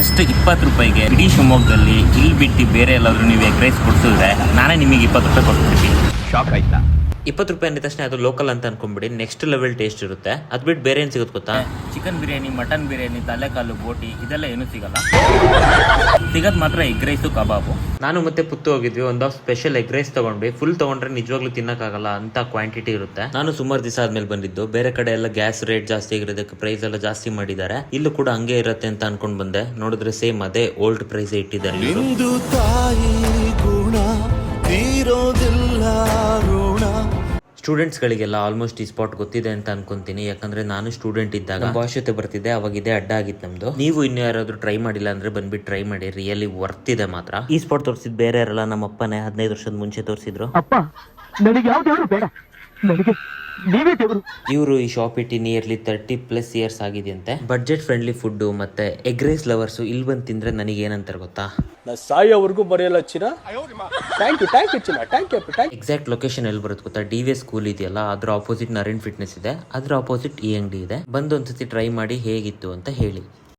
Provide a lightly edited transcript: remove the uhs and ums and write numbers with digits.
Just 20 ರೂಪಾಯಿಗೆ ಇಡೀ ಶಿವಮೊಗ್ಗದಲ್ಲಿ ಇಲ್ಲಿ ಬಿಟ್ಟು ಬೇರೆ ಎಲ್ಲಾದ್ರೂ ನೀವು ಎಗ್ ರೈಸ್ ಕೊಡ್ಸಿದ್ರೆ ನಾನೇ ನಿಮಗೆ 20 ರೂಪಾಯಿ ಕೊಡ್ತೀನಿ. ಶಾಕ್ ಆಯ್ತಾ? 20 ರೂಪಾಯಿ ಅಂದ ತಕ್ಷಣ ಅದು ಲೋಕಲ್ ಅಂತ ಅನ್ಕೊಂಡ್ಬಿಡಿ. ನೆಕ್ಸ್ಟ್ ಲೆವೆಲ್ ಟೇಸ್ಟ್ ಇರುತ್ತೆ. ಅದ್ ಬಿಟ್ಟು ಬೇರೆ ಏನ್ ಸಿಗುತ್ತೆ ಗೊತ್ತಾ? ಚಿಕನ್ ಬಿರಿಯಾನಿ, ಮಟನ್ ಬಿರಿಯಾನಿ, ತಲೆಕಾಲು, ಬೋಟಿ ಇದೆಲ್ಲ ಏನೂ ಸಿಗಲ್ಲ. ಸಿಗದ್ ಮಾತ್ರ ಎಗ್ ರೈಸು, ಕಬಾಬು. ನಾನು ಮತ್ತೆ ಪುತ್ತು ಹೋಗಿದ್ವಿ, ಒಂದು ಸ್ಪೆಷಲ್ ಎಗ್ ರೈಸ್ ತಗೊಂಡ್ವಿ. ಫುಲ್ ತಗೊಂಡ್ರೆ ನಿಜವಾಗ್ಲೂ ತಿನ್ನಕ್ಕಾಗಲ್ಲ ಅಂತ ಕ್ವಾಂಟಿಟಿ ಇರುತ್ತೆ. ನಾನು ಸುಮಾರು ದಿವಸ ಆದ್ಮೇಲೆ ಬಂದಿದ್ದು. ಬೇರೆ ಕಡೆ ಎಲ್ಲ ಗ್ಯಾಸ್ ರೇಟ್ ಜಾಸ್ತಿ ಆಗಿರೋದಕ್ಕೆ ಪ್ರೈಸ್ ಎಲ್ಲ ಜಾಸ್ತಿ ಮಾಡಿದ್ದಾರೆ. ಇಲ್ಲೂ ಕೂಡ ಹಂಗೆ ಇರುತ್ತೆ ಅಂತ ಅನ್ಕೊಂಡ್ ಬಂದೆ. ನೋಡಿದ್ರೆ ಸೇಮ್ ಅದೇ ಓಲ್ಡ್ ಪ್ರೈಸ್ ಇಟ್ಟಿದ್ದಾರೆ. ಸ್ಟೂಡೆಂಟ್ಸ್ ಗಳಿಗೆಲ್ಲ ಆಲ್ಮೋಸ್ಟ್ ಈ ಸ್ಪಾಟ್ ಗೊತ್ತಿದೆ ಅಂತ ಅನ್ಕೊಂತೀನಿ. ಯಾಕಂದ್ರೆ ನಾನು ಸ್ಟೂಡೆಂಟ್ ಇದ್ದಾಗ ಬಾಸ್ ಜೊತೆ ಬರ್ತಿದ್ದೆ, ಅವಾಗ ಇದೇ ಅಡ್ಡ ಆಗಿತ್ತು ನಮ್ದು. ನೀವು ಇನ್ನು ಯಾರಾದ್ರೂ ಟ್ರೈ ಮಾಡಿಲ್ಲ ಅಂದ್ರೆ ಬಂದ್ಬಿಟ್ಟು ಟ್ರೈ ಮಾಡಿ, ರಿಯಲಿ ವರ್ತ್ ಇದೆ ಮಾತ್ರ. ಈ ಸ್ಪಾಟ್ ತೋರಿಸಿದ್ ಬೇರೆ ಯಾರಲ್ಲ, ನಮ್ಮ ಅಪ್ಪನೇ 15 ವರ್ಷದ ಮುಂಚೆ ತೋರಿಸಿದ್ರು. ಇವರು ಈ ಶಾಪ್ ಇಟ್ಟು ನಿಯರ್ಲಿ 30+ ಇಯರ್ಸ್ ಆಗಿದೆಯಂತೆ. ಬಡ್ಜೆಟ್ ಫ್ರೆಂಡ್ಲಿ ಫುಡ್ ಮತ್ತೆ ಎಗ್ ರೈಸ್ ಲವರ್ಸ್ ಇಲ್ಲಿ ಬಂದು ತಿಂದ್ರೆ ನನಗೆ ಏನಂತಾರೆ ಗೊತ್ತಾ? ಸಾಯೋವರೆಗೂ ಬರೆಯಲ್ಲ ಚಿನ್ನ. ಥ್ಯಾಂಕ್ ಯು ಚಿನ್ನ, ಥ್ಯಾಂಕ್ ಯು. ಎಕ್ಸಾಕ್ಟ್ ಲೊಕೇಶನ್ ಎಲ್ಲಿ ಬರುತ್ತೆ ಗೊತ್ತಾ? DVS ಸ್ಕೂಲ್ ಇದೆಯಲ್ಲ, ಅದ್ರ ಆಪೋಸಿಟ್ ನರೇನ್ ಫಿಟ್ನೆಸ್ ಇದೆ, ಅದ್ರ ಆಪೋಸಿಟ್ ಈ ಅಂಗಡಿ ಇದೆ. ಬಂದು ಒಂದ್ಸತಿ ಟ್ರೈ ಮಾಡಿ ಹೇಗಿತ್ತು ಅಂತ ಹೇಳಿ.